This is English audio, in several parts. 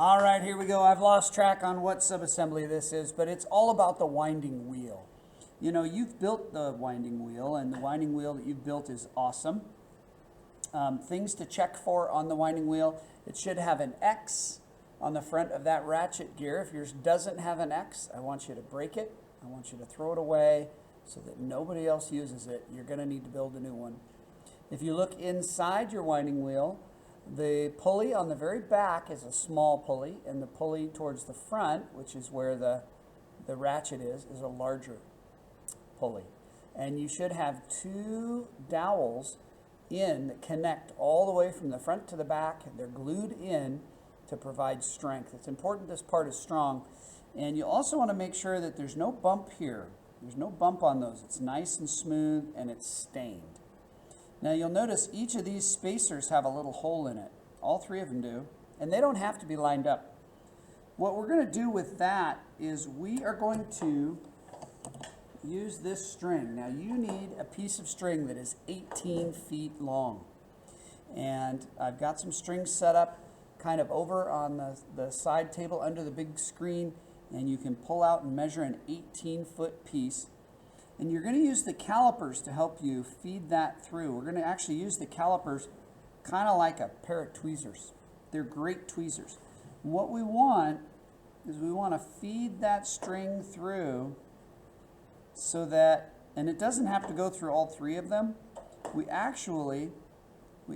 All right, here we go. I've lost track on what subassembly this is, but it's all about the winding wheel. You know, you've built the winding wheel, and the winding wheel that you've built is awesome. Things to check for on the winding wheel: it should have an X on the front of that ratchet gear. If yours doesn't have an X, I want you to break it. I want you to throw it away so that nobody else uses it. You're going to need to build a new one. If you look inside your winding wheel, the pulley on the very back is a small pulley, and the pulley towards the front, which is where the ratchet is a larger pulley. And you should have two dowels in that connect all the way from the front to the back. They're glued in to provide strength. It's important this part is strong. And you also want to make sure that there's no bump here. There's no bump on those. It's nice and smooth, and it's stained. Now you'll notice each of these spacers have a little hole in it. All three of them do. And they don't have to be lined up. What we're going to do with that is we are going to use this string. Now you need a piece of string that is 18 feet long. And I've got some strings set up kind of over on the side table under the big screen, and you can pull out and measure an 18-foot piece. And you're going to use the calipers to help you feed that through. We're going to actually use the calipers kind of like a pair of tweezers. They're great tweezers. And what we want is we want to feed that string through so that, and it doesn't have to go through all three of them. We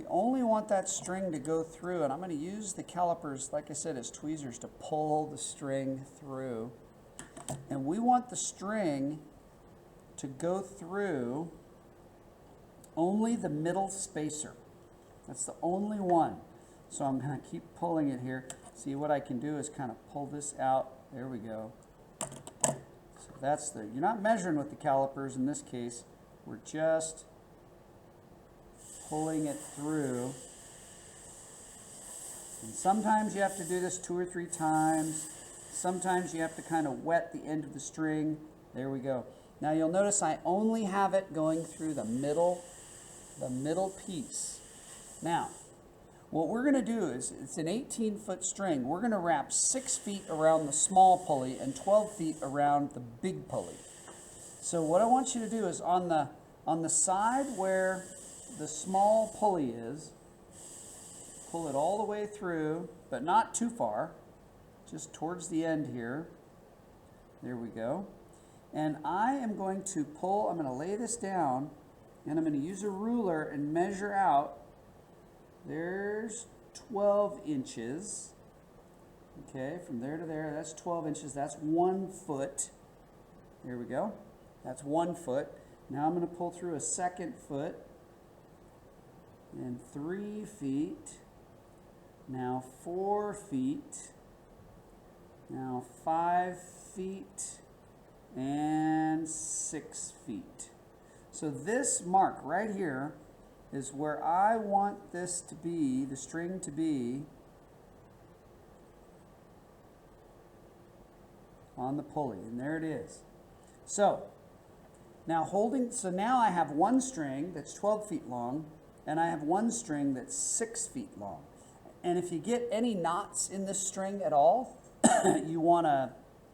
only want that string to go through, and I'm going to use the calipers, like I said, as tweezers to pull the string through. And we want the string to go through only the middle spacer. That's the only one. So I'm going to keep pulling it here. See, what I can do is kind of pull this out. There we go. So that's you're not measuring with the calipers in this case. We're just pulling it through. And sometimes you have to do this 2 or 3 times. Sometimes you have to kind of wet the end of the string. There we go. Now you'll notice I only have it going through the middle piece. Now, what we're going to do is, it's an 18-foot string. We're going to wrap 6 feet around the small pulley and 12 feet around the big pulley. So what I want you to do is on the side where the small pulley is, pull it all the way through, but not too far, just towards the end here. There we go. And I am going to I'm going to lay this down, and I'm going to use a ruler and measure out. There's 12 inches. Okay, from there to there, that's 12 inches. That's 1 foot. There we go. That's 1 foot. Now I'm going to pull through a 2nd foot. And 3 feet. Now 4 feet. Now 5 feet. And 6 feet. So this mark right here is where I want this to be, the string to be on the pulley. And there it is. So now now I have one string that's 12 feet long, and I have one string that's 6 feet long. And if you get any knots in this string at all, you want to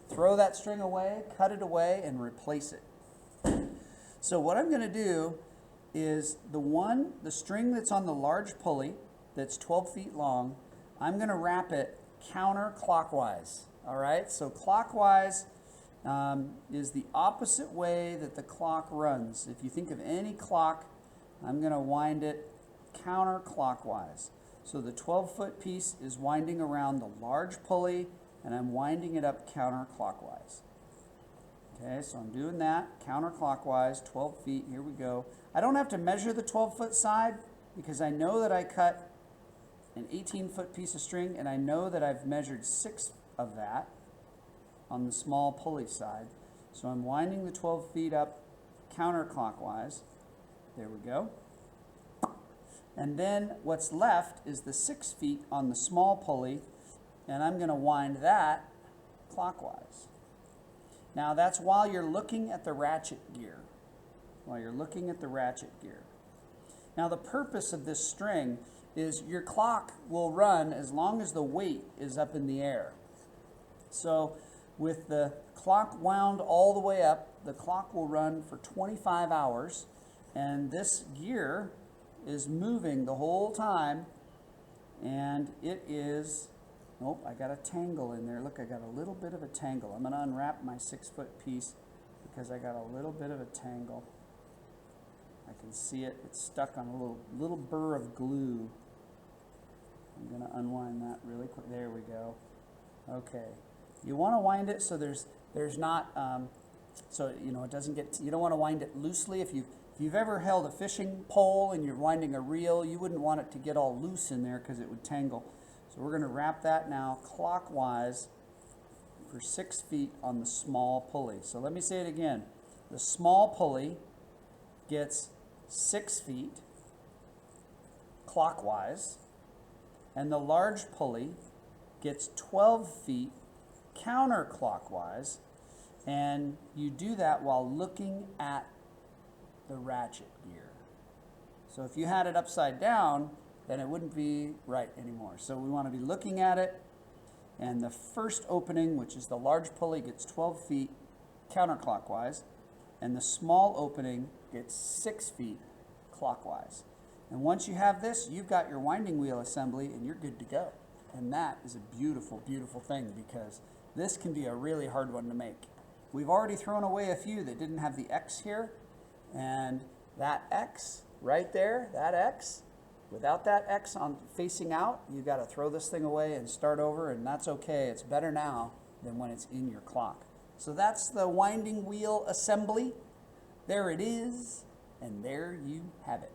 throw that string away, cut it away, and replace it. So what I'm going to do is the string that's on the large pulley that's 12 feet long, I'm going to wrap it counterclockwise. All right, so clockwise is the opposite way that the clock runs. If you think of any clock, I'm going to wind it counterclockwise. So the 12-foot piece is winding around the large pulley, and I'm winding it up counterclockwise. Okay, so I'm doing that counterclockwise, 12 feet. Here we go. I don't have to measure the 12-foot side because I know that I cut an 18-foot piece of string, and I know that I've measured 6 of that on the small pulley side. So I'm winding the 12 feet up counterclockwise. There we go. And then what's left is the 6 feet on the small pulley, and I'm going to wind that clockwise. Now that's while you're looking at the ratchet gear. Now the purpose of this string is your clock will run as long as the weight is up in the air. So with the clock wound all the way up, the clock will run for 25 hours, and this gear is moving the whole time, and it is, oh, I got a tangle in there. Look, I got a little bit of a tangle. I'm going to unwrap my 6-foot piece because I got a little bit of a tangle. I can see it. It's stuck on a little burr of glue. I'm going to unwind that really quick. There we go. Okay. You want to wind it so there's not, so you know it doesn't get. You don't want to wind it loosely. If you've ever held a fishing pole and you're winding a reel, you wouldn't want it to get all loose in there because it would tangle. So we're going to wrap that now clockwise for 6 feet on the small pulley. So let me say it again. The small pulley gets 6 feet clockwise, and the large pulley gets 12 feet counterclockwise, and you do that while looking at the ratchet gear. So if you had it upside down, then it wouldn't be right anymore. So we want to be looking at it, and the first opening, which is the large pulley, gets 12 feet counterclockwise, and the small opening gets 6 feet clockwise. And once you have this, you've got your winding wheel assembly and you're good to go. And that is a beautiful, beautiful thing, because this can be a really hard one to make. We've already thrown away a few that didn't have the X here, and that X right there, that X, without that X on facing out, you've got to throw this thing away and start over, and that's okay. It's better now than when it's in your clock. So that's the winding wheel assembly. There it is, and there you have it.